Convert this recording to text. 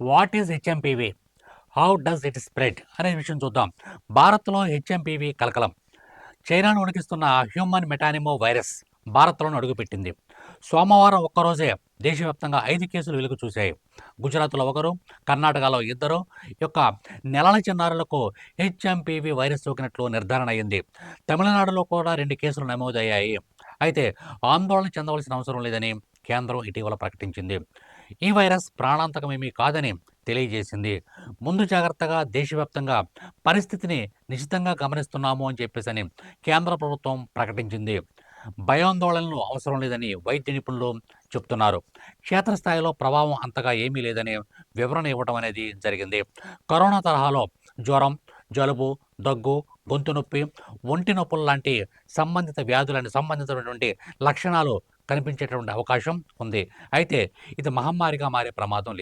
What is HMPV? How does it spread అనే విషయం చూద్దాం. భారత్లో హెచ్ఎంపీవీ కలకలం. చైనాను వణికిస్తున్న హ్యూమన్ మెటానిమో వైరస్ భారత్లోనే అడుగుపెట్టింది. సోమవారం ఒక్కరోజే దేశవ్యాప్తంగా 5 కేసులు వెలుగు చూశాయి. గుజరాత్లో ఒకరు, కర్ణాటకలో ఇద్దరు యొక్క నెలల చిన్నారులకు హెచ్ఎంపీవీ వైరస్ సోకినట్లు నిర్ధారణ అయింది. తమిళనాడులో కూడా 2 కేసులు నమోదయ్యాయి. అయితే ఆందోళన చెందవలసిన అవసరం లేదని కేంద్రం ఇటీవల ప్రకటించింది. ఈ వైరస్ ప్రాణాంతకమేమీ కాదని తెలియజేసింది. ముందు జాగ్రత్తగా దేశవ్యాప్తంగా పరిస్థితిని నిశితంగా గమనిస్తున్నాము అని చెప్పేసని కేంద్ర ప్రభుత్వం ప్రకటించింది. భయాందోళనలు అవసరం లేదని వైద్య నిపుణులు చెప్తున్నారు. క్షేత్రస్థాయిలో ప్రభావం అంతగా ఏమీ లేదని వివరణ ఇవ్వడం అనేది జరిగింది. కరోనా తరహాలో జ్వరం, జలుబు, దగ్గు, గొంతు నొప్పి, ఒంటి నొప్పులు లాంటి సంబంధితమైనటువంటి లక్షణాలు కనిపించేటువంటి అవకాశం ఉంది. అయితే ఇది మహమ్మారిగా మారే ప్రమాదం లేదు.